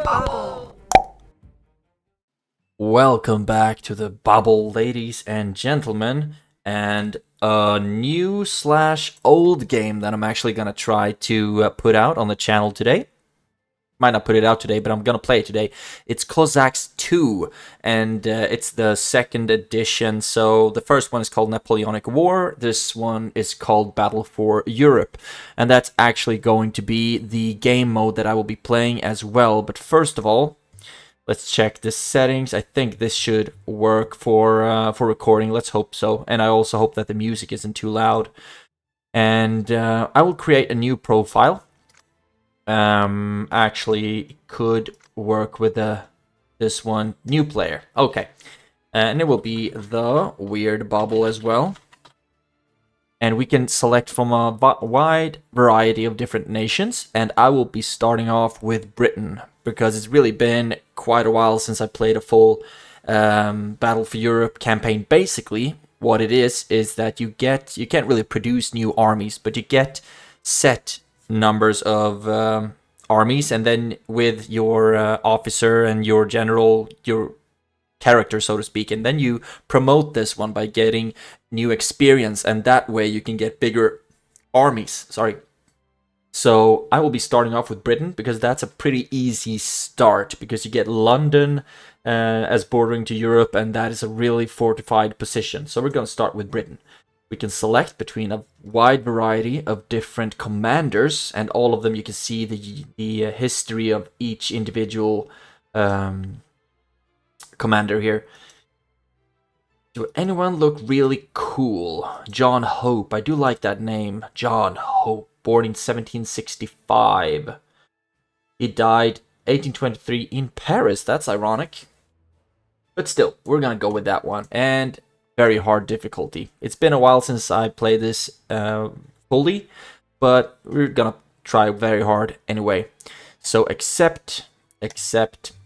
Bubble. Welcome back to the Bubble, ladies and gentlemen, and a new slash old game that I'm actually gonna try to put out on the channel today. Might not put it out today, but I'm gonna play it today. It's Cossacks II, and it's the second edition. So the first one is called Napoleonic War. This one is called Battle for Europe, and that's actually going to be the game mode that I will be playing as well. But first of all, let's check the settings. I think this should work for recording. Let's hope so. And I also hope that the music isn't too loud. And I will create a new profile. Actually could work with this one, new player. Okay, and it will be the weird bubble as well. And we can select from a wide variety of different nations. And I will be starting off with Britain, because it's really been quite a while since I played a full Battle for Europe campaign. Basically, what it is that you can't really produce new armies, but you get set numbers of armies, and then with your officer and your general, your character, so to speak, and then you promote this one by getting new experience, and that way you can get bigger armies. So I will be starting off with Britain, because that's a pretty easy start, because you get London as bordering to Europe, and that is a really fortified position. So we're going to start with Britain. We can select between a wide variety of different commanders, and all of them you can see the history of each individual commander here. Do anyone look really cool? John Hope. I do like that name. John Hope. Born in 1765. He died 1823 in Paris. That's ironic. But still, we're gonna go with that one. And very hard difficulty. It's been a while since I played this fully, but we're gonna try very hard anyway. So accept,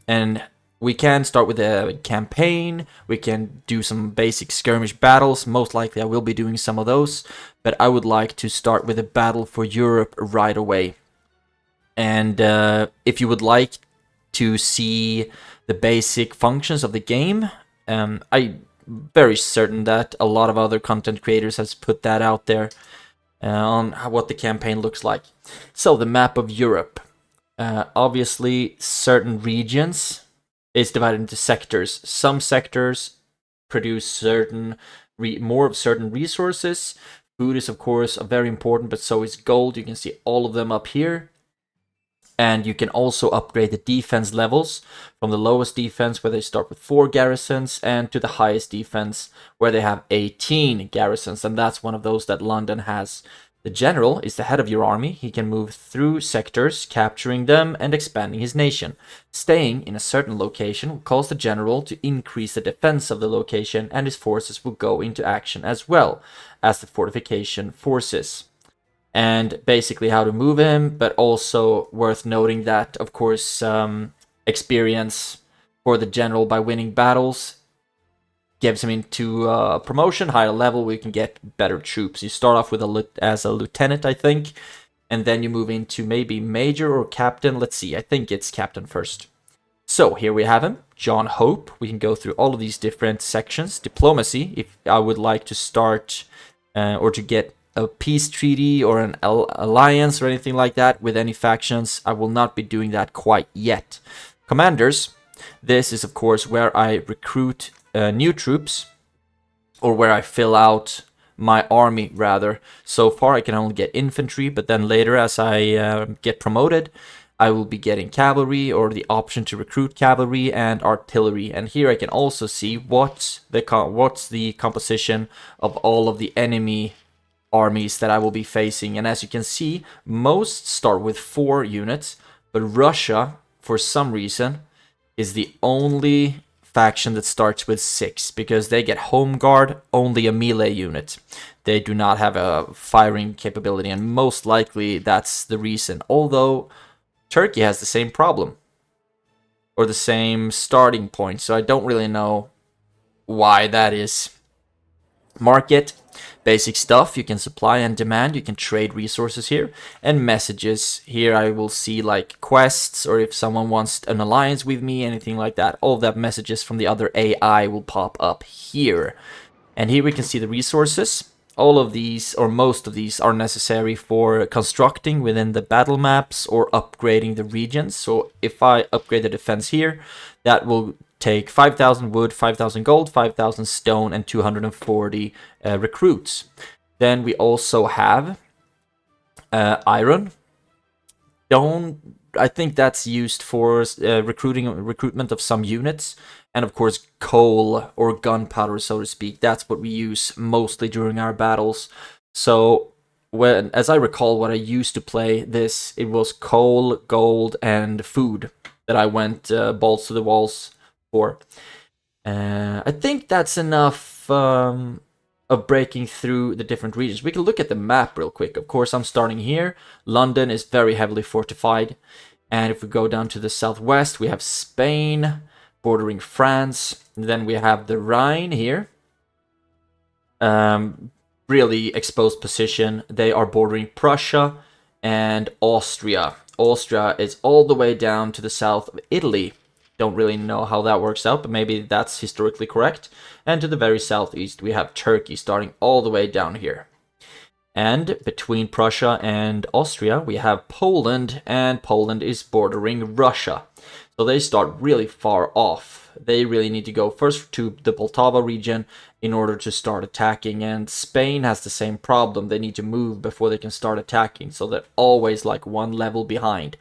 and we can start with a campaign. We can do some basic skirmish battles. Most likely I will be doing some of those, but I would like to start with a Battle for Europe right away. And if you would like to see the basic functions of the game, I'm very certain that a lot of other content creators has put that out there on what the campaign looks like. So the map of Europe. Obviously, certain regions is divided into sectors. Some sectors produce more of certain resources. Food is, of course, very important, but so is gold. You can see all of them up here. And you can also upgrade the defense levels from the lowest defense, where they start with 4 garrisons, and to the highest defense, where they have 18 garrisons. And that's one of those that London has. The general is the head of your army. He can move through sectors, capturing them and expanding his nation. Staying in a certain location will cause the general to increase the defense of the location, and his forces will go into action as well as the fortification forces. And basically how to move him, but also worth noting that, of course, experience for the general by winning battles gives him into a promotion, higher level, where you can get better troops. You start off with as a lieutenant, I think, and then you move into maybe major or captain. Let's see, I think it's captain first. So here we have him, John Hope. We can go through all of these different sections. Diplomacy, if I would like to start or to get a peace treaty or an alliance or anything like that with any factions, I will not be doing that quite yet. Commanders, this is of course where I recruit new troops, or where I fill out my army rather. So far I can only get infantry, but then later as I get promoted, I will be getting cavalry, or the option to recruit cavalry, and artillery. And here I can also see what's the composition of all of the enemy armies that I will be facing. And as you can see, most start with 4 units, but Russia, for some reason, is the only faction that starts with 6, because they get home guard, only a melee unit. They do not have a firing capability, and most likely that's the reason. Although Turkey has the same problem, or the same starting point, so I don't really know why that is. Market, basic stuff. You can supply and demand, you can trade resources here, and messages. Here I will see like quests, or if someone wants an alliance with me, anything like that. All of that messages from the other AI will pop up here. And here we can see the resources. All of these, or most of these, are necessary for constructing within the battle maps or upgrading the regions. So if I upgrade the defense here, that will take 5,000 wood, 5,000 gold, 5,000 stone, and 240 recruits. Then we also have iron. I think that's used for recruitment of some units. And of course, coal or gunpowder, so to speak. That's what we use mostly during our battles. So, as I recall, what I used to play this, it was coal, gold, and food that I went balls to the walls for. I think that's enough of breaking through the different regions. We can look at the map real quick. Of course, I'm starting here. London is very heavily fortified. And if we go down to the southwest, we have Spain bordering France. Then we have the Rhine here. Really exposed position. They are bordering Prussia and Austria. Austria is all the way down to the south of Italy. Don't really know how that works out, but maybe that's historically correct. And to the very southeast, we have Turkey starting all the way down here. And between Prussia and Austria, we have Poland, and Poland is bordering Russia. So they start really far off. They really need to go first to the Poltava region in order to start attacking. And Spain has the same problem. They need to move before they can start attacking. So they're always like one level behind.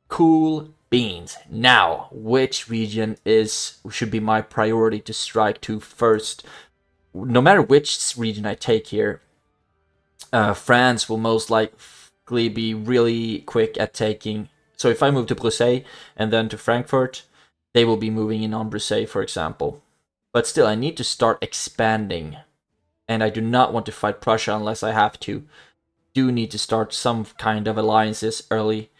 Cool beans. Now, which region should be my priority to strike to first? No matter which region I take here, France will most likely be really quick at taking. So if I move to Brussels and then to Frankfurt, they will be moving in on Brussels, for example. But still, I need to start expanding. And I do not want to fight Prussia unless I have to. Do need to start some kind of alliances early.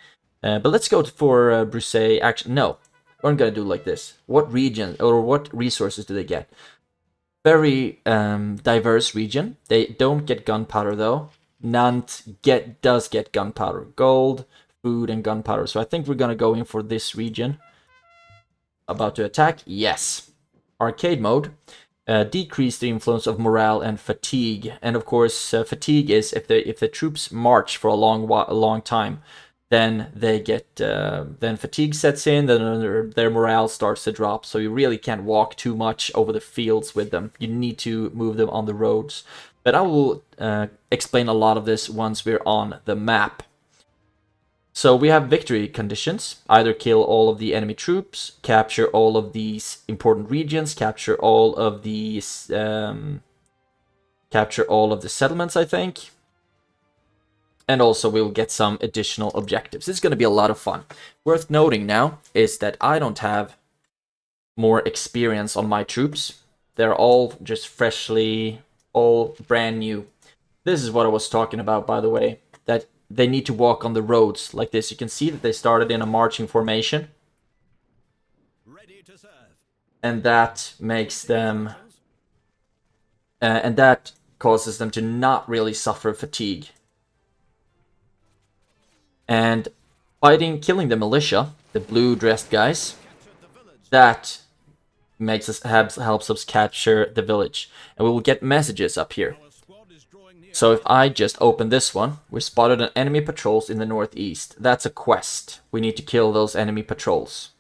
But let's go for Brussels. Actually, no. I'm going to do like this. What region or what resources do they get? Very diverse region. They don't get gunpowder though. Nantes does get gunpowder. Gold, food, and gunpowder. So I think we're going to go in for this region. About to attack? Yes. Arcade mode. Decrease the influence of morale and fatigue. And of course, fatigue is if the troops march for a long time, then they get then fatigue sets in, then their morale starts to drop. So you really can't walk too much over the fields with them. You need to move them on the roads. But I will explain a lot of this once we're on the map. So we have victory conditions. Either kill all of the enemy troops, capture all of these important regions, capture all of these settlements, I think. And also we'll get some additional objectives. This is going to be a lot of fun. Worth noting now is that I don't have more experience on my troops. They're all just all brand new. This is what I was talking about, by the way, that they need to walk on the roads like this. You can see that they started in a marching formation. Ready to serve. And that makes them... and that causes them to not really suffer fatigue. And killing the militia, the blue-dressed guys, that helps us capture the village. And we will get messages up here. So if I just open this one, we spotted an enemy patrols in the northeast. That's a quest. We need to kill those enemy patrols.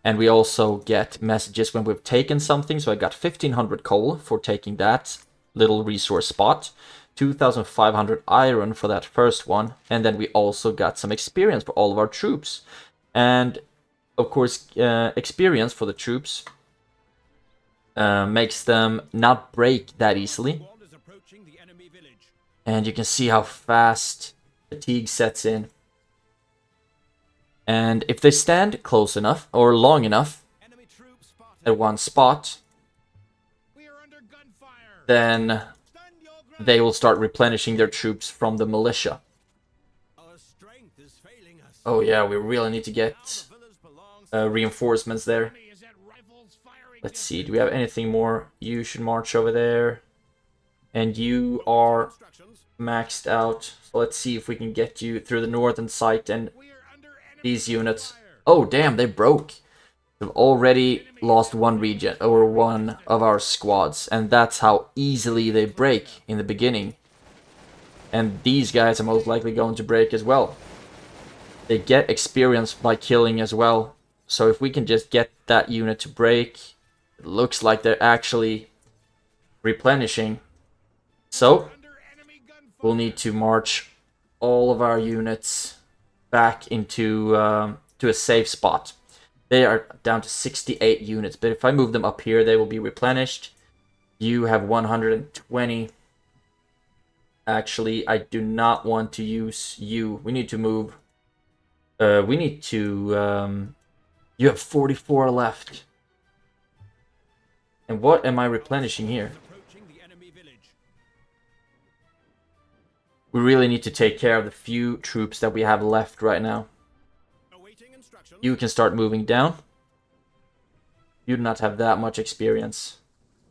And we also get messages when we've taken something. So I got 1,500 coal for taking that little resource spot. 2,500 iron for that first one. And then we also got some experience for all of our troops. And of course, experience for the troops makes them not break that easily. And you can see how fast fatigue sets in. And if they stand close enough or long enough at one spot, then they will start replenishing their troops from the militia. Oh yeah, we really need to get reinforcements there. Let's see, do we have anything more? You should march over there. And you are maxed out. So let's see if we can get you through the northern site and these units. Oh, damn, they broke. We've already lost one region, or one of our squads, and that's how easily they break in the beginning. And these guys are most likely going to break as well. They get experience by killing as well. So if we can just get that unit to break, it looks like they're actually replenishing. So we'll need to march all of our units back into to a safe spot. They are down to 68 units, but if I move them up here, they will be replenished. You have 120. Actually, I do not want to use you. We need to move. We need to... you have 44 left. And what am I replenishing here? We really need to take care of the few troops that we have left right now. You can start moving down. You do not have that much experience.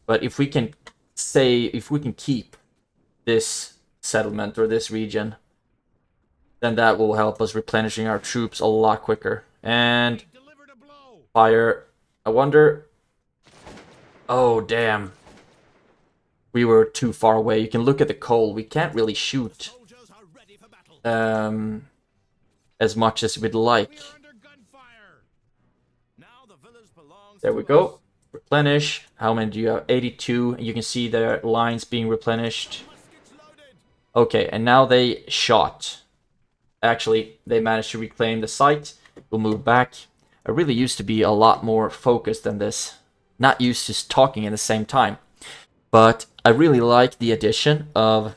But if we can keep this settlement or this region, then that will help us replenishing our troops a lot quicker. And fire. I wonder... Oh, damn. We were too far away. You can look at the coal. We can't really shoot as much as we'd like. There we go. Replenish. How many do you have? 82. You can see their lines being replenished. Okay, and now they shot. Actually, they managed to reclaim the site. We'll move back. I really used to be a lot more focused than this. Not used to talking at the same time. But I really like the addition of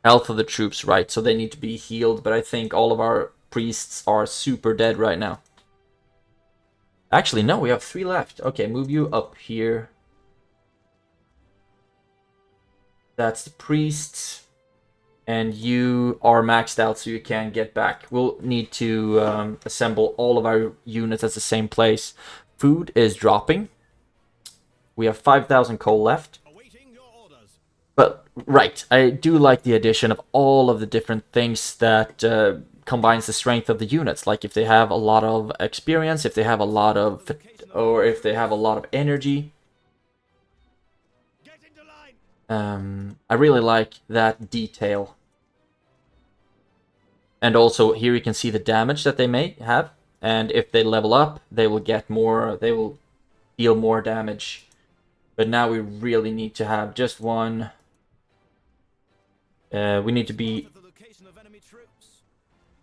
health of the troops, right? So they need to be healed, but I think all of our priests are super dead right now. Actually, no, we have 3 left. Okay, move you up here. That's the priests. And you are maxed out, so you can get back. We'll need to assemble all of our units at the same place. Food is dropping. We have 5,000 coal left. But, right, I do like the addition of all of the different things that combines the strength of the units. Like if they have a lot of experience, if they have a lot of... or if they have a lot of energy. I really like that detail. And also here you can see the damage that they may have. And if they level up, they will get more, they will deal more damage. But now we really need to have just one. We need to be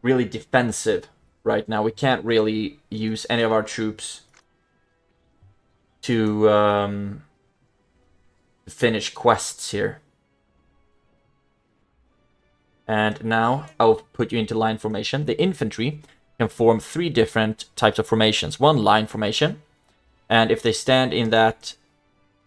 really defensive right now. We can't really use any of our troops to finish quests here. And now I'll put you into line formation. The infantry can form 3 different types of formations. One, line formation. And if they stand in that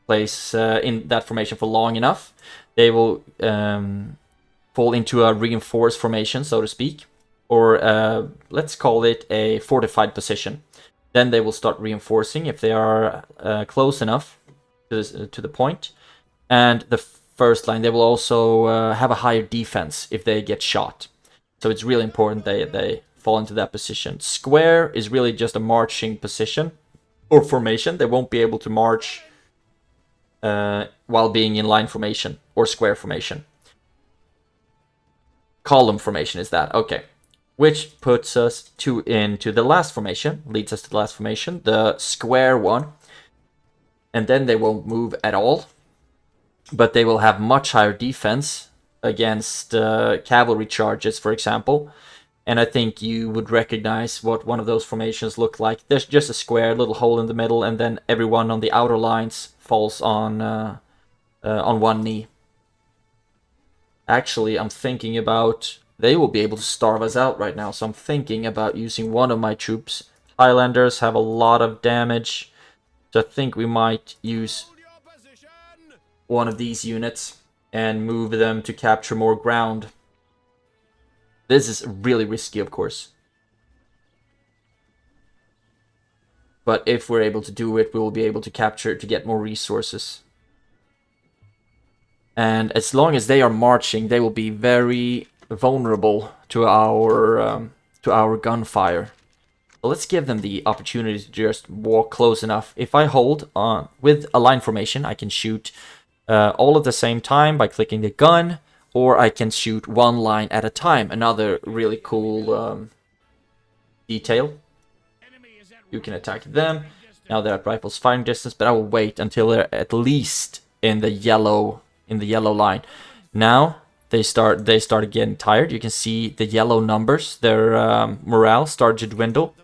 place, in that formation for long enough, they will fall into a reinforced formation, so to speak. Or let's call it a fortified position. Then they will start reinforcing if they are close enough to the point. And the first line, they will also have a higher defense if they get shot. So it's really important they fall into that position. Square is really just a marching position or formation. They won't be able to march while being in line formation or square formation. Column formation is that, okay. Which puts us into the last formation, leads us to the last formation, the square one. And then they won't move at all. But they will have much higher defense against cavalry charges, for example. And I think you would recognize what one of those formations look like. There's just a square, little hole in the middle, and then everyone on the outer lines falls on one knee. Actually, I'm thinking about... They will be able to starve us out right now, so I'm thinking about using one of my troops. Highlanders have a lot of damage, so I think we might use one of these units and move them to capture more ground. This is really risky, of course. But if we're able to do it, we will be able to capture to get more resources. And as long as they are marching, they will be very vulnerable to our gunfire. So let's give them the opportunity to just walk close enough. If I hold on with a line formation, I can shoot all at the same time by clicking the gun, or I can shoot one line at a time. Another really cool detail. You can attack them. Now they're at rifles firing distance, but I will wait until they're at least in the yellow line. Now they start getting tired. You can see the yellow numbers. Their morale started to dwindle.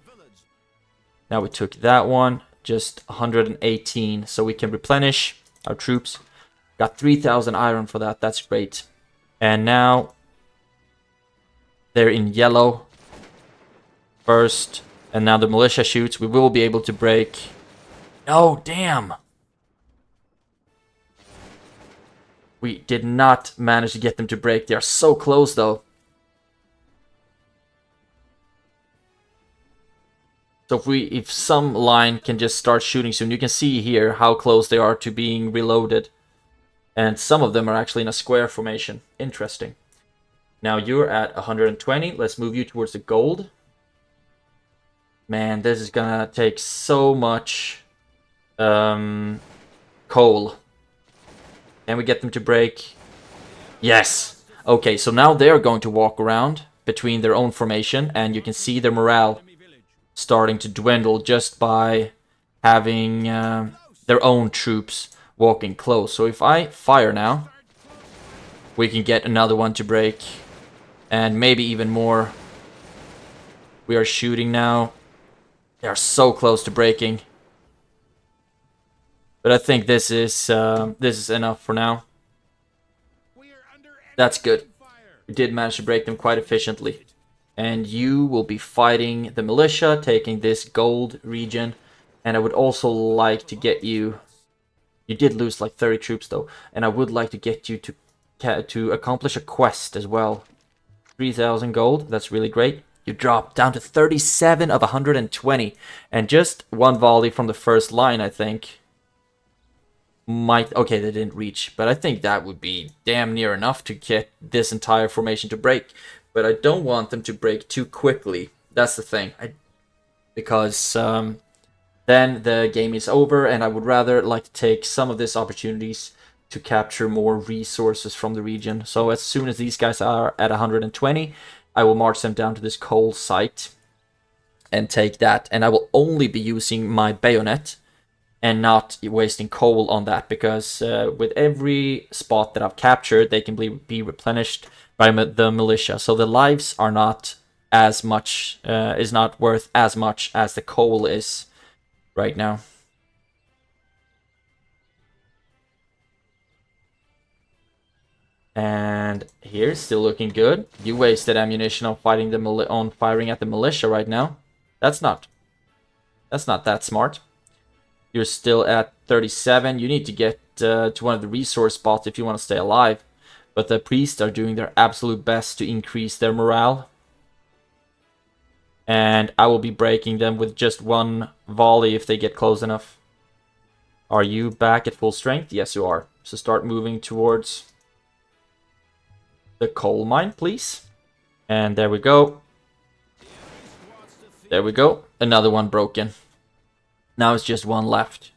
Now we took that one, just 118, so we can replenish our troops. Got 3,000 iron for that. That's great. And now they're in yellow first. And now the militia shoots. We will be able to break. Oh, damn. We did not manage to get them to break. They are so close, though. So if some line can just start shooting soon, you can see here how close they are to being reloaded. And some of them are actually in a square formation. Interesting. Now you're at 120. Let's move you towards the gold. Man, this is gonna take so much coal. Can we get them to break? Yes! Okay, so now they're going to walk around between their own formation, and you can see their morale starting to dwindle just by having their own troops walking close. So if I fire now, we can get another one to break, and maybe even more. We are shooting now. They are so close to breaking. But I think this is enough for now. That's good. We did manage to break them quite efficiently. And you will be fighting the militia, taking this gold region. And I would also like to get you... You did lose like 30 troops though. And I would like to get you to accomplish a quest as well. 3,000 gold, that's really great. You drop down to 37 of 120. And just one volley from the first line, I think, might... Okay, they didn't reach. But I think that would be damn near enough to get this entire formation to break. But I don't want them to break too quickly. That's the thing. Because then the game is over. And I would rather like to take some of these opportunities to capture more resources from the region. So as soon as these guys are at 120... I will march them down to this coal site and take that. And I will only be using my bayonet and not wasting coal on that, because with every spot that I've captured, they can be replenished by the militia. So the lives are not as much, is not worth as much as the coal is right now. And here, still looking good. You wasted ammunition on fighting on firing at the militia right now. That's not that smart. You're still at 37. You need to get to one of the resource spots if you want to stay alive. But the priests are doing their absolute best to increase their morale. And I will be breaking them with just one volley if they get close enough. Are you back at full strength? Yes, you are. So start moving towards the coal mine, please. And there we go. There we go. Another one broken. Now it's just one left.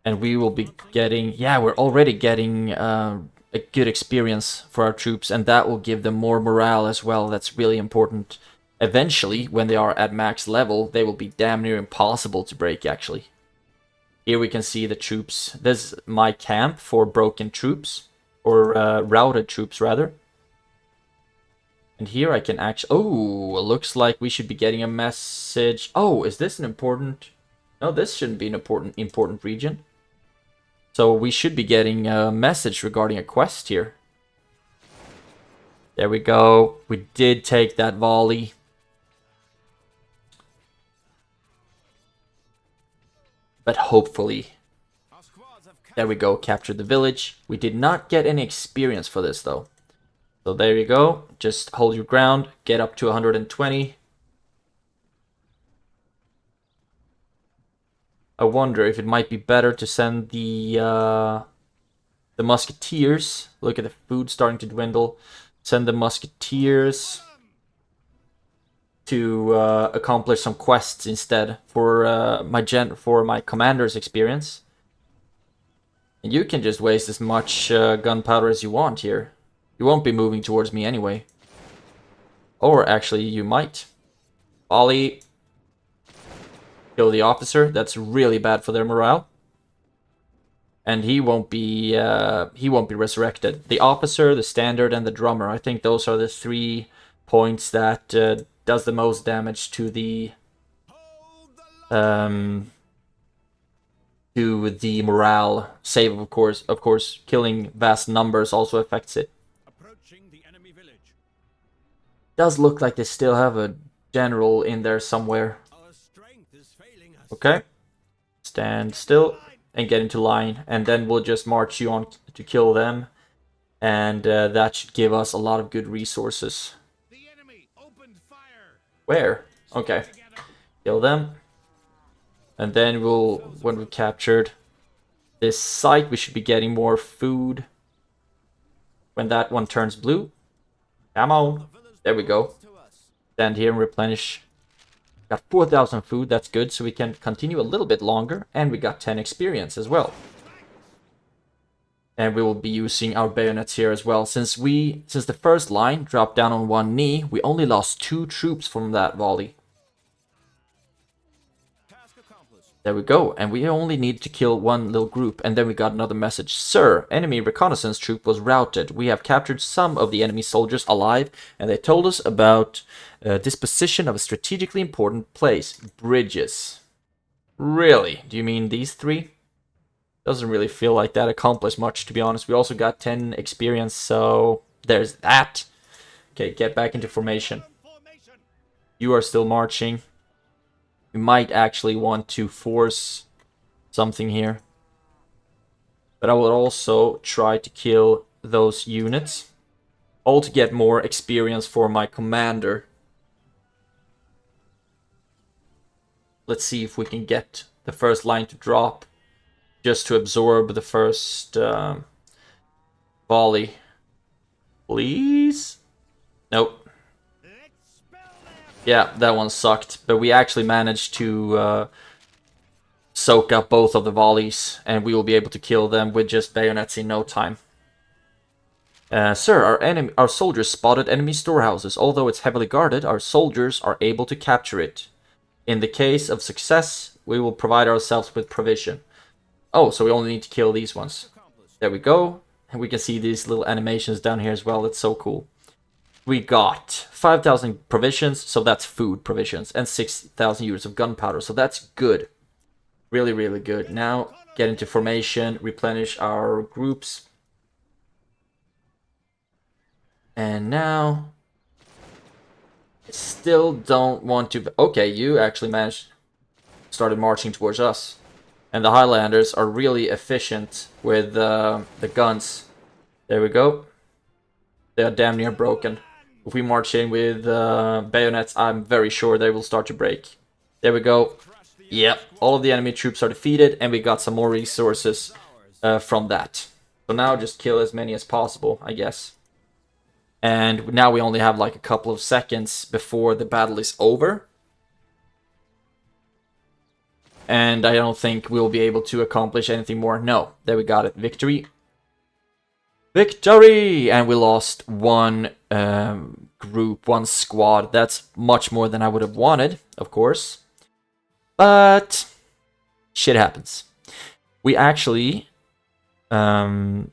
And we will be getting... Yeah, we're already getting a good experience for our troops. And that will give them more morale as well. That's really important. Eventually, when they are at max level, they will be damn near impossible to break, actually. Here we can see the troops. This is my camp for broken troops. Or routed troops, rather. And here I can actually... Oh, it looks like we should be getting a message. Oh, is this an important... No, this shouldn't be an important region. So we should be getting a message regarding a quest here. There we go. We did take that volley. But hopefully... There we go, captured the village. We did not get any experience for this, though. So there you go. Just hold your ground. Get up to 120. I wonder if it might be better to send the The musketeers, look at the food starting to dwindle. Send the musketeers to accomplish some quests instead for my commander's experience. And you can just waste as much gunpowder as you want here. You won't be moving towards me anyway. Or actually, you might. Volley. Kill the officer. That's really bad for their morale. And he won't be resurrected. The officer, the standard, and the drummer. I think those are the 3 points that does the most damage to the morale. Save, of course, killing vast numbers also affects it. Approaching the enemy village. Does look like they still have a general in there somewhere. Our strength is failing us. Okay. Stand still and get into line, and then we'll just march you on to kill them, and that should give us a lot of good resources. The enemy opened fire. Where? Okay. Kill them. And then when we've captured this site, we should be getting more food. When that one turns blue. Come on. There we go. Stand here and replenish. Got 4,000 food, that's good, so we can continue a little bit longer. And we got 10 experience as well. And we will be using our bayonets here as well. Since the first line dropped down on one knee, we only lost 2 troops from that volley. There we go, and we only need to kill one little group, and then we got another message. Sir, enemy reconnaissance troop was routed. We have captured some of the enemy soldiers alive, and they told us about disposition of a strategically important place. Bridges. Really? Do you mean these 3? Doesn't really feel like that accomplished much, to be honest. We also got 10 experience, so there's that. Okay, get back into formation. You are still marching. We might actually want to force something here. But I will also try to kill those units. All to get more experience for my commander. Let's see if we can get the first line to drop. Just to absorb the first volley. Please? Nope. Yeah, that one sucked, but we actually managed to soak up both of the volleys, and we will be able to kill them with just bayonets in no time. Sir, our soldiers spotted enemy storehouses. Although it's heavily guarded, our soldiers are able to capture it. In the case of success, we will provide ourselves with provision. Oh, so we only need to kill these ones. There we go. And we can see these little animations down here as well. That's so cool. We got 5,000 provisions, so that's food provisions, and 6,000 units of gunpowder, so that's good. Really, really good. Now, get into formation, replenish our groups. And now, I still don't want to... Okay, you actually started marching towards us. And the Highlanders are really efficient with the guns. There we go. They are damn near broken. If we march in with bayonets, I'm very sure they will start to break. There we go. Yep, all of the enemy troops are defeated, and we got some more resources from that. So now just kill as many as possible, I guess. And now we only have like a couple of seconds before the battle is over. And I don't think we'll be able to accomplish anything more. No, there we got it. Victory. Victory! And we lost one group, one squad. That's much more than I would have wanted, of course. But shit happens. We actually had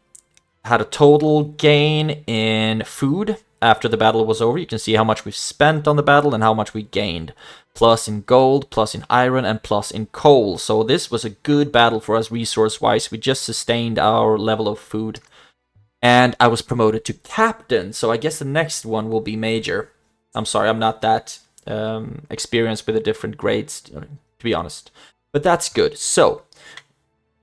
a total gain in food after the battle was over. You can see how much we spent on the battle and how much we gained. Plus in gold, plus in iron, and plus in coal. So this was a good battle for us resource-wise. We just sustained our level of food. And I was promoted to captain, so I guess the next one will be major. I'm sorry, I'm not that experienced with the different grades, to be honest. But that's good. So,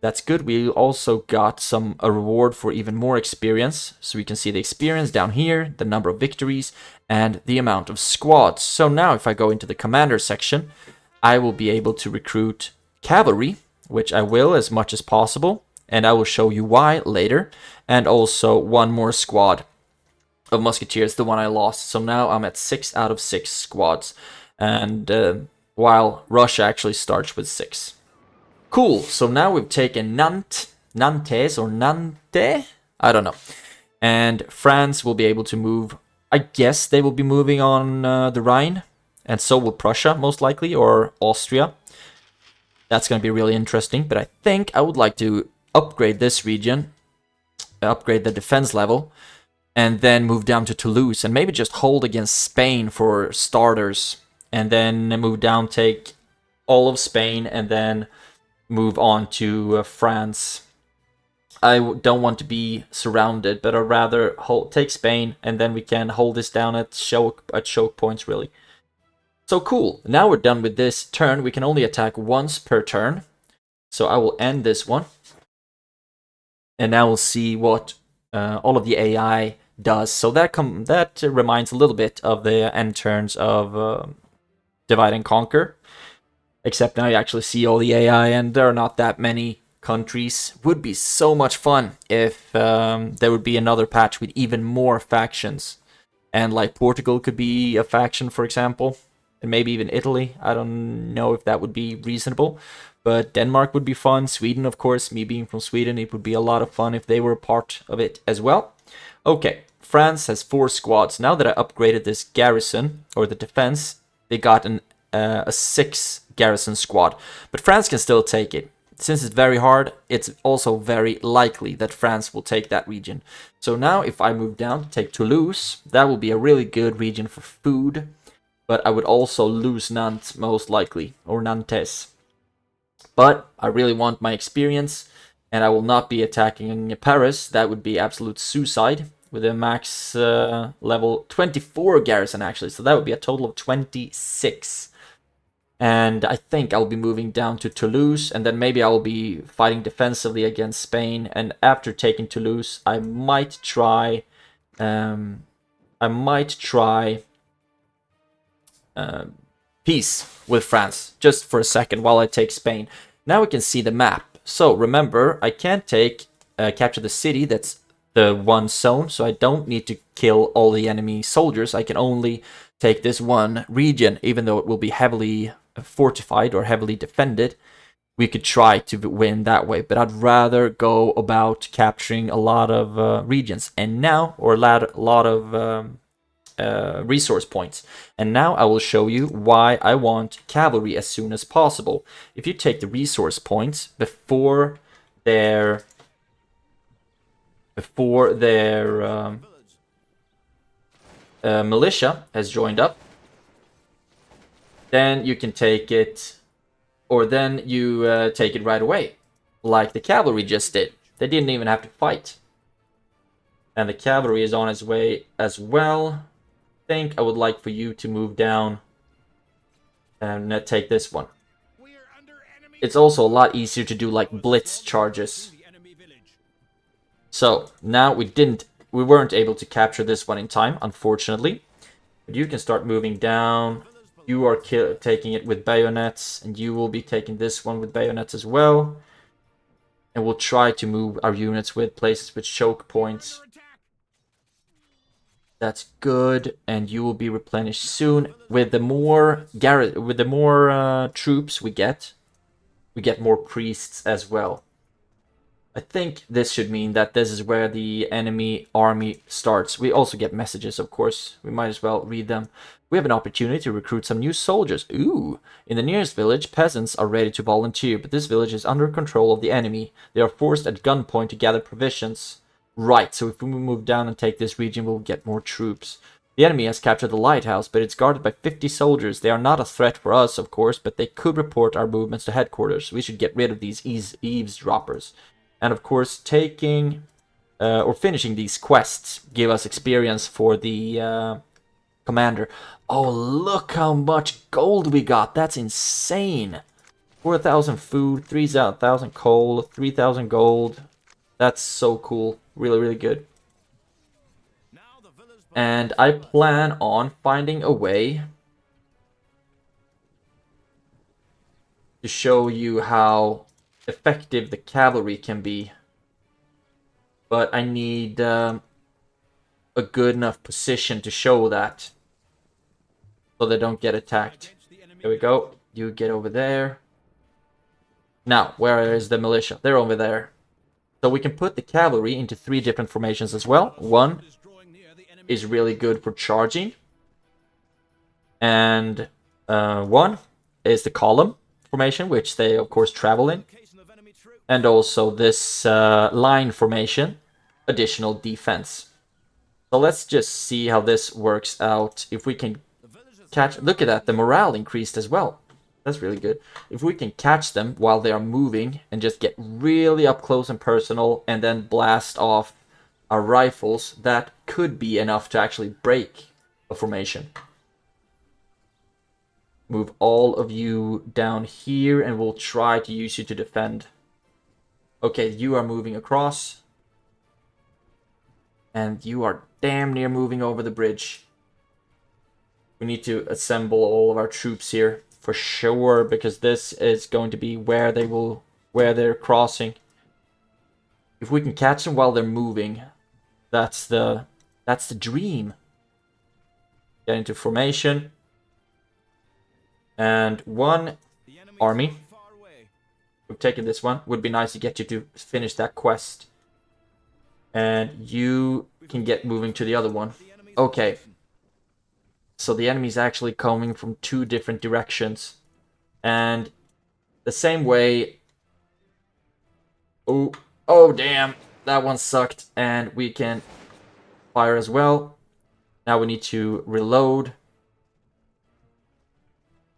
that's good. We also got a reward for even more experience. So we can see the experience down here, the number of victories, and the amount of squads. So now if I go into the commander section, I will be able to recruit cavalry, which I will as much as possible. and I will show you why later. And also one more squad of musketeers, the one I lost. So now I'm at 6 out of 6 squads, and while Russia actually starts with 6. Cool, so now we've taken Nantes or Nantes, I don't know. And France will be able to move, I guess they will be moving on the Rhine, and so will Prussia most likely, or Austria. That's going to be really interesting, but I think I would like to upgrade this region, upgrade the defense level, and then move down to Toulouse, and maybe just hold against Spain for starters, and then move down, take all of Spain, and then move on to France. I don't want to be surrounded, but I'd rather take Spain, and then we can hold this down at choke points, really. So cool, now we're done with this turn. We can only attack once per turn. So I will end this one. And now we'll see what all of the AI does. So that reminds a little bit of the end turns of Divide and Conquer. Except now you actually see all the AI, and there are not that many countries. Would be so much fun if there would be another patch with even more factions. And like Portugal could be a faction, for example. And maybe even Italy. I don't know if that would be reasonable. But Denmark would be fun. Sweden, of course. Me being from Sweden, it would be a lot of fun if they were a part of it as well. Okay, France has 4 squads. Now that I upgraded this garrison, or the defense, they got a 6 garrison squad. But France can still take it. Since it's very hard, it's also very likely that France will take that region. So now if I move down to take Toulouse, that will be a really good region for food. But I would also lose Nantes most likely, or Nantes. But I really want my experience, and I will not be attacking Paris. That would be absolute suicide with a max level 24 garrison actually. So that would be a total of 26. And I think I'll be moving down to Toulouse, and then maybe I'll be fighting defensively against Spain. And after taking Toulouse, I might try peace with France, just for a second while I take Spain. Now we can see the map. So remember, I can't capture the city, that's the one zone, so I don't need to kill all the enemy soldiers. I can only take this one region, even though it will be heavily fortified or heavily defended. We could try to win that way, but I'd rather go about capturing a lot of regions, and now, or a lot of resource points. And now I will show you why I want cavalry as soon as possible. If you take the resource points before their militia has joined up, then you can take it, or then you take it right away, like the cavalry just did. They didn't even have to fight. And the cavalry is on its way as well. I think I would like for you to move down and take this one. It's also a lot easier to do like blitz charges. So now we weren't able to capture this one in time, unfortunately. But you can start moving down. You are taking it with bayonets, and you will be taking this one with bayonets as well. And we'll try to move our units with places with choke points. That's good, and you will be replenished soon. With the more troops we get more priests as well. I think this should mean that this is where the enemy army starts. We also get messages, of course. We might as well read them. We have an opportunity to recruit some new soldiers. Ooh! In the nearest village, peasants are ready to volunteer, but this village is under control of the enemy. They are forced at gunpoint to gather provisions. Right, so if we move down and take this region, we'll get more troops. The enemy has captured the lighthouse, but it's guarded by 50 soldiers. They are not a threat for us, of course, but they could report our movements to headquarters. We should get rid of these eavesdroppers. And of course, taking or finishing these quests give us experience for the commander. Oh, look how much gold we got. That's insane. 4,000 food, 3,000 coal, 3,000 gold. That's so cool. Really, really good. And I plan on finding a way to show you how effective the cavalry can be But I need a good enough position to show that. So they don't get attacked. There we go. You get over there. Now, where is the militia? They're over there. So we can put the cavalry into 3 different formations as well. One is really good for charging. And one is the column formation, which they, of course, travel in. And also this line formation, additional defense. So let's just see how this works out. If we can catch... Look at that, the morale increased as well. That's really good. If we can catch them while they are moving and just get really up close and personal and then blast off our rifles, that could be enough to actually break a formation. Move all of you down here and we'll try to use you to defend. Okay, you are moving across. And you are damn near moving over the bridge. We need to assemble all of our troops here for sure, because this is going to be where they're crossing. If we can catch them while they're moving, that's the dream. Get into formation. And one army, we've taken this one. Would be nice to get you to finish that quest. And you can get moving to the other one. Okay. So the enemy's actually coming from 2 different directions. And the same way... Oh damn. That one sucked. And we can fire as well. Now we need to reload.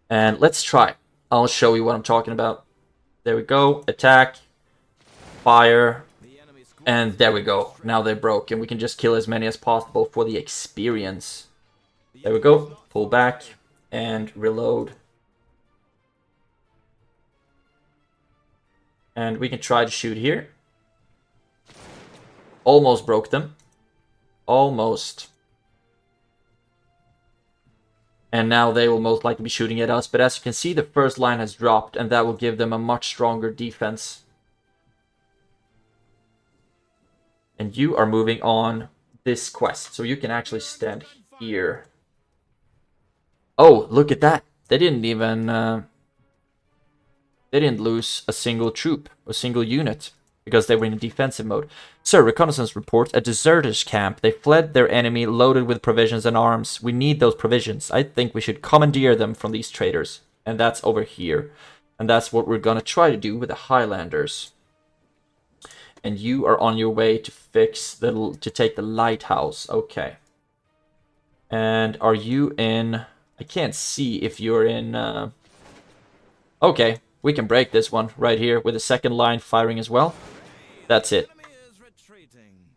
And let's try. I'll show you what I'm talking about. There we go. Attack. Fire. And there we go. Now they're broken. We can just kill as many as possible for the experience. There we go. Pull back. And reload. And we can try to shoot here. Almost broke them. Almost. And now they will most likely be shooting at us. But as you can see, the first line has dropped. And that will give them a much stronger defense. And you are moving on this quest. So you can actually stand here. Oh, look at that. They didn't even... they didn't lose a single troop. A single unit. Because they were in defensive mode. Sir, reconnaissance reports a deserters camp. They fled their enemy loaded with provisions and arms. We need those provisions. I think we should commandeer them from these traders. And that's over here. And that's what we're gonna try to do with the Highlanders. And you are on your way to to take the lighthouse. Okay. And are you in... I can't see if you're in... Okay, we can break this one right here with the second line firing as well. That's it.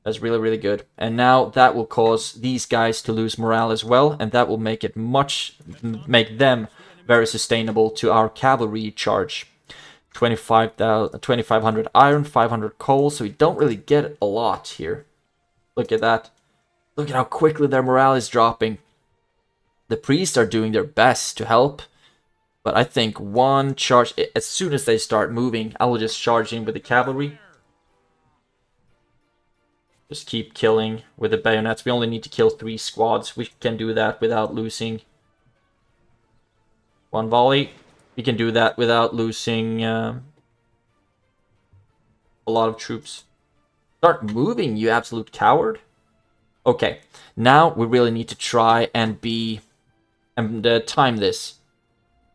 That's really, really good. And now that will cause these guys to lose morale as well. And that will make it make them very sustainable to our cavalry charge. 2,500 iron, 500 coal. So we don't really get a lot here. Look at that. Look at how quickly their morale is dropping. The priests are doing their best to help. But I think one charge... As soon as they start moving, I will just charge in with the cavalry. Just keep killing with the bayonets. We only need to kill 3 squads. We can do that without losing one volley. We can do that without losing a lot of troops. Start moving, you absolute coward. Okay, now we really need to try and time this.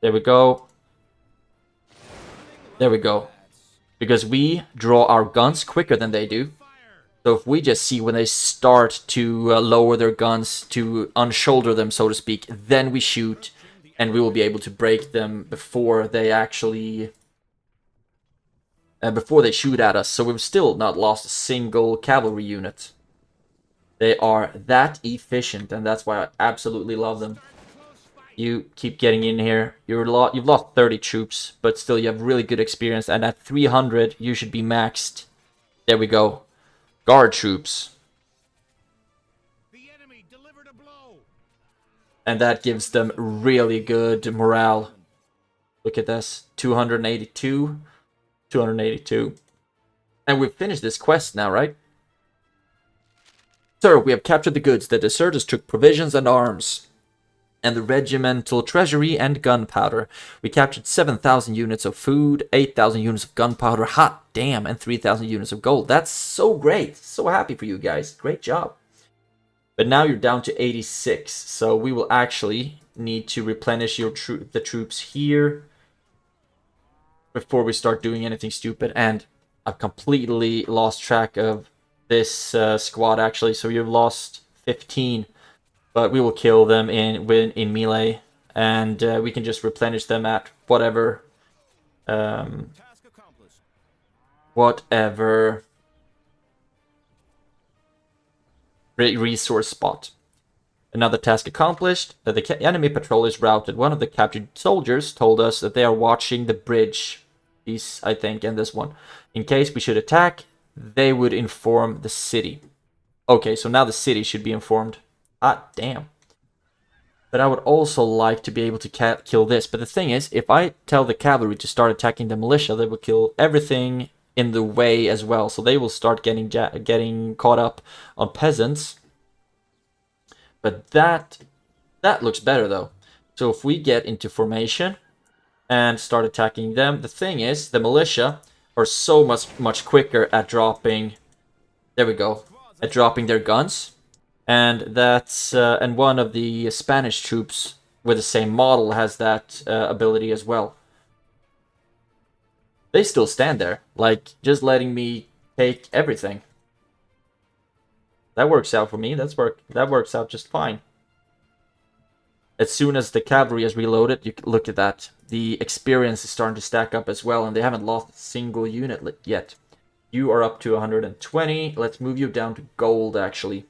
There we go. There we go. Because we draw our guns quicker than they do. So if we just see when they start to lower their guns, to unshoulder them, so to speak, then we shoot, and we will be able to break them before they actually... before they shoot at us. So we've still not lost a single cavalry unit. They are that efficient, and that's why I absolutely love them. You keep getting in here. You've lost 30 troops, but still you have really good experience, and at 300 you should be maxed. There we go. Guard troops. The enemy delivered a blow. And that gives them really good morale. Look at this. 282. 282. And we've finished this quest now, right? Sir, we have captured the goods. The deserters took provisions and arms, and the regimental treasury and gunpowder. We captured 7,000 units of food, 8,000 units of gunpowder, hot damn, and 3,000 units of gold. That's so great. So happy for you guys. Great job. But now you're down to 86, so we will actually need to replenish the troops here before we start doing anything stupid. And I've completely lost track of this squad, actually, so you've lost 15. But we will kill them in melee, and we can just replenish them at whatever resource spot. Another task accomplished. The enemy patrol is routed. One of the captured soldiers told us that they are watching the bridge piece, I think, and this one. In case we should attack, they would inform the city. Okay, so now the city should be informed. Ah, damn. But I would also like to be able to kill this. But the thing is, if I tell the cavalry to start attacking the militia, they will kill everything in the way as well. So they will start getting caught up on peasants. But that looks better, though. So if we get into formation and start attacking them, the thing is, the militia are so much quicker at dropping... There we go. At dropping their guns. And that's and one of the Spanish troops with the same model has that ability as well. They still stand there, like just letting me take everything. That works out for me. That works out just fine. As soon as the cavalry is reloaded, you look at that. The experience is starting to stack up as well, and they haven't lost a single unit yet. You are up to 120. Let's move you down to gold, actually.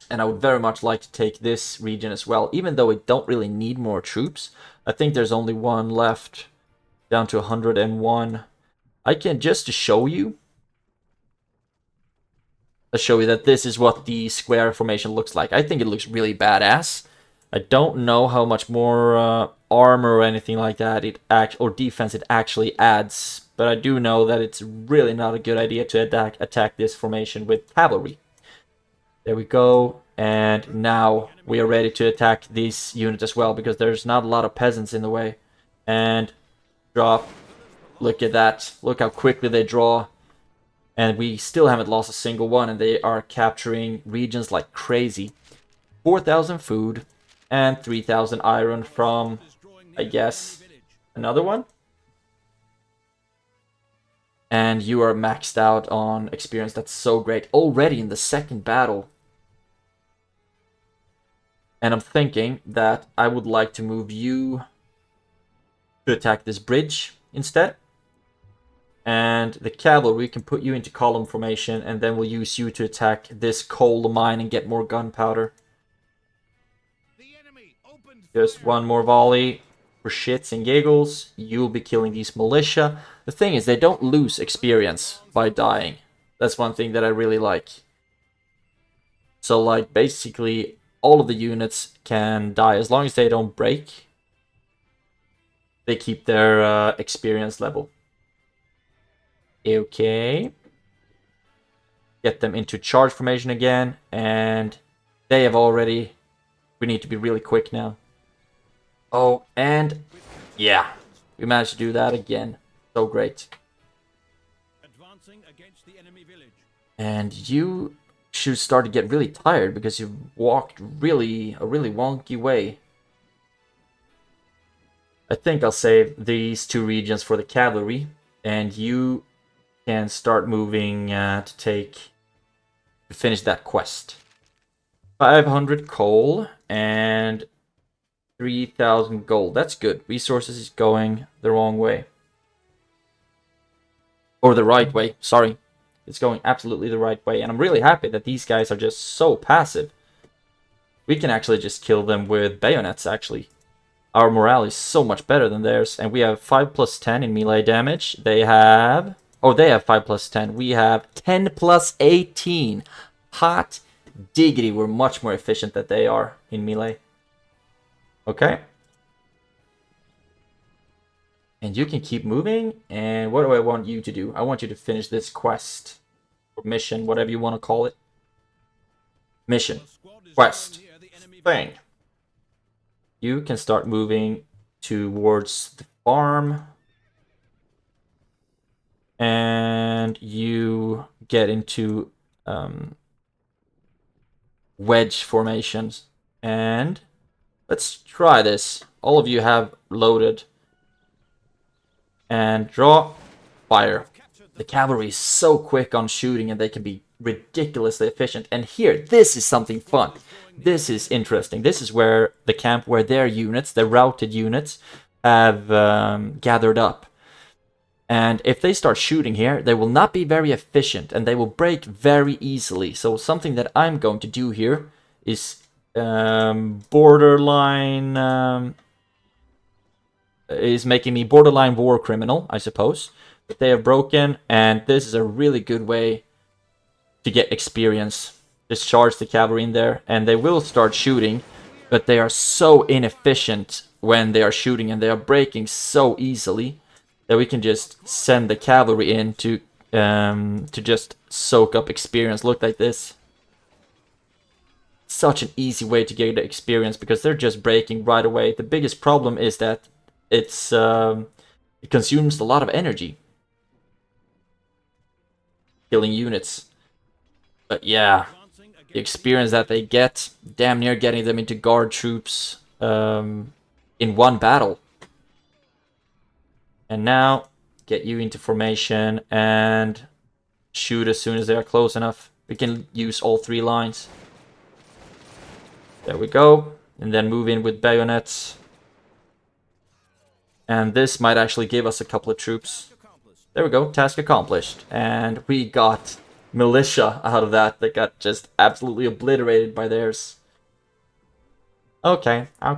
And I would very much like to take this region as well, even though we don't really need more troops. I think there's only one left, down to 101. I can, just to show you, I'll show you that this is what the square formation looks like. I think it looks really badass. I don't know how much more armor or anything like that or defense it actually adds, but I do know that it's really not a good idea to attack this formation with cavalry. There we go, and now we are ready to attack this unit as well, because there's not a lot of peasants in the way. And drop. Look at that. Look how quickly they draw. And we still haven't lost a single one, and they are capturing regions like crazy. 4,000 food and 3,000 iron from, I guess, another one. And you are maxed out on experience. That's so great. Already in the second battle. And I'm thinking that I would like to move you to attack this bridge instead. And the cavalry can put you into column formation, and then we'll use you to attack this coal mine and get more gunpowder. Just one more volley for shits and giggles. You'll be killing these militia. The thing is, they don't lose experience by dying. That's one thing that I really like. So, like, basically, all of the units can die as long as they don't break. They keep their experience level. Okay. Get them into charge formation again, and they have already... We need to be really quick now. Oh, and yeah, we managed to do that again. So great. Advancing against the enemy village. And you should start to get really tired because you walked a really wonky way. I think I'll save these two regions for the cavalry, and you can start moving to finish that quest. 500 coal and 3,000 gold. That's good. Resources is going the wrong way. Or the right way, sorry. It's going absolutely the right way. And I'm really happy that these guys are just so passive. We can actually just kill them with bayonets, actually. Our morale is so much better than theirs. And we have 5 plus 10 in melee damage. They have... Oh, they have 5 plus 10. We have 10 plus 18. Hot diggity. We're much more efficient than they are in melee. Okay. And you can keep moving. And what do I want you to do? I want you to finish this quest. Or mission, whatever you want to call it. mission, quest, thing. You can start moving towards the farm. And you get into wedge formations. And let's try this. All of you have loaded. And draw, fire. The cavalry is so quick on shooting and they can be ridiculously efficient. And here, this is something fun. This is interesting. This is where the camp, where their units, the routed units, have gathered up. And if they start shooting here, they will not be very efficient and they will break very easily. So something that I'm going to do here is is making me borderline war criminal, I suppose. But they have broken, and this is a really good way to get experience. Just charge the cavalry in there, and they will start shooting, but they are so inefficient when they are shooting, and they are breaking so easily that we can just send the cavalry in to just soak up experience. Look like this. Such an easy way to get the experience because they're just breaking right away. The biggest problem is that it consumes a lot of energy killing units. But yeah, the experience that they get, damn near getting them into guard troops in one battle. And now get you into formation and shoot as soon as they are close enough. We can use all 3 lines. There we go. And then move in with bayonets. And this might actually give us a couple of troops. There we go, task accomplished. And we got militia out of that got just absolutely obliterated by theirs. Okay. I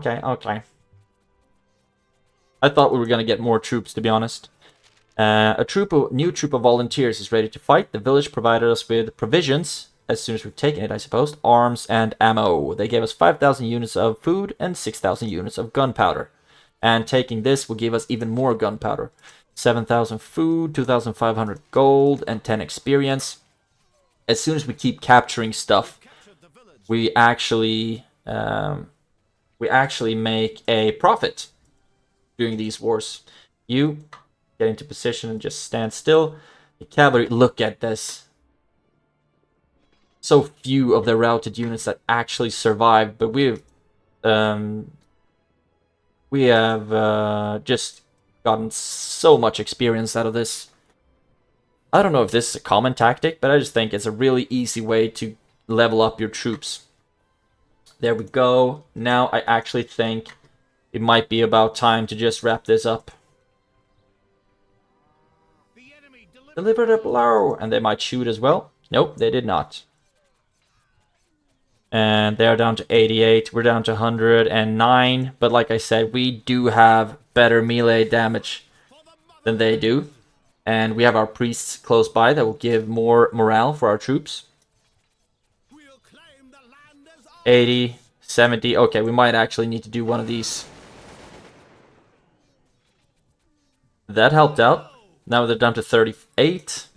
thought we were going to get more troops, to be honest. A new troop of volunteers is ready to fight. The village provided us with provisions, as soon as we've taken it, I suppose, arms and ammo. They gave us 5,000 units of food and 6,000 units of gunpowder. And taking this will give us even more gunpowder. 7,000 food, 2,500 gold, and 10 experience. As soon as we keep capturing stuff, we actually make a profit during these wars. You get into position and just stand still. The cavalry, look at this. So few of the routed units that actually survived, but we have just gotten so much experience out of this. I don't know if this is a common tactic, but I just think it's a really easy way to level up your troops. There we go. Now I actually think it might be about time to just wrap this up. Delivered a blow, and they might shoot as well. Nope, they did not. And they're down to 88. We're down to 109. But like I said, we do have better melee damage than they do. And we have our priests close by that will give more morale for our troops. 80, 70. Okay, we might actually need to do one of these. That helped out. Now they're down to 38.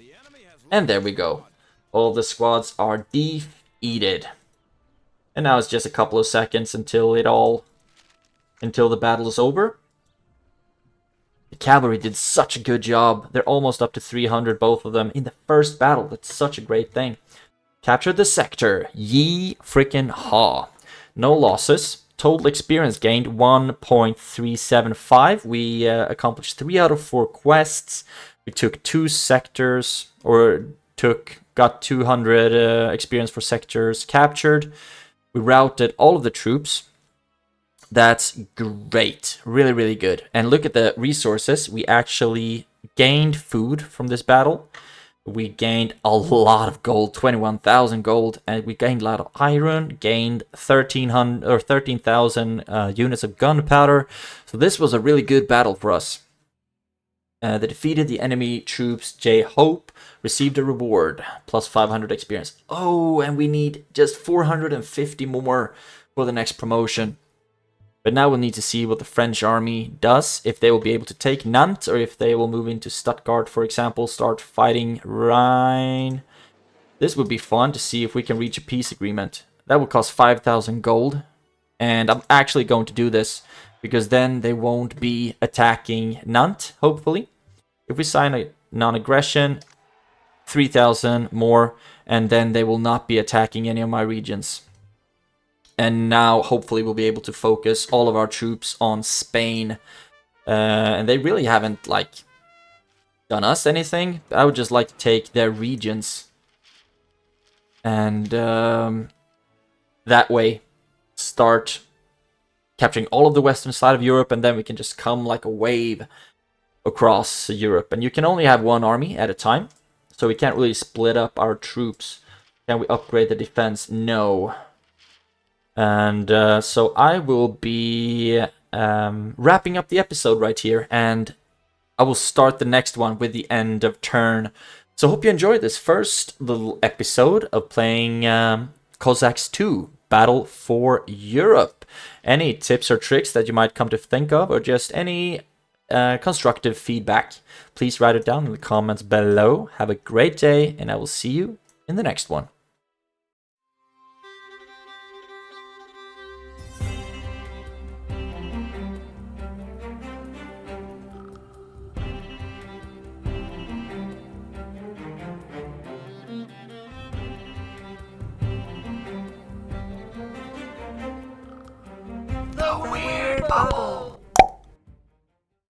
And there we go. All the squads are defeated. And now it's just a couple of seconds until the battle is over. The cavalry did such a good job. They're almost up to 300, both of them, in the first battle. That's such a great thing. Captured the sector. Ye frickin' haw. No losses. Total experience gained 1.375. We accomplished 3 out of 4 quests. We took 2 sectors, got 200 experience for sectors captured. We routed all of the troops. That's great. Really, really good. And look at the resources. We actually gained food from this battle. We gained a lot of gold, 21,000 gold, and we gained a lot of iron, gained 13,000 units of gunpowder. So this was a really good battle for us. They defeated the enemy troops. J. Hope received a reward, plus 500 experience. Oh, and we need just 450 more for the next promotion. But now we'll need to see what the French army does, if they will be able to take Nantes, or if they will move into Stuttgart, for example, start fighting Rhine. This would be fun to see if we can reach a peace agreement. That will cost 5,000 gold. And I'm actually going to do this because then they won't be attacking Nantes, hopefully. If we sign a non-aggression, 3,000 more, and then they will not be attacking any of my regions. And now, hopefully, we'll be able to focus all of our troops on Spain. And they really haven't, like, done us anything. I would just like to take their regions. And that way, start capturing all of the western side of Europe, and then we can just come like a wave across Europe. And you can only have one army at a time, so we can't really split up our troops. Can we upgrade the defense? No. And so I will be wrapping up the episode right here, and I will start the next one with the end of turn. So hope you enjoyed this first little episode of playing Cossacks II, Battle for Europe. Any tips or tricks that you might come to think of, or just any constructive feedback, please write it down in the comments below. Have a great day, and I will see you in the next one. The Weird Bubble.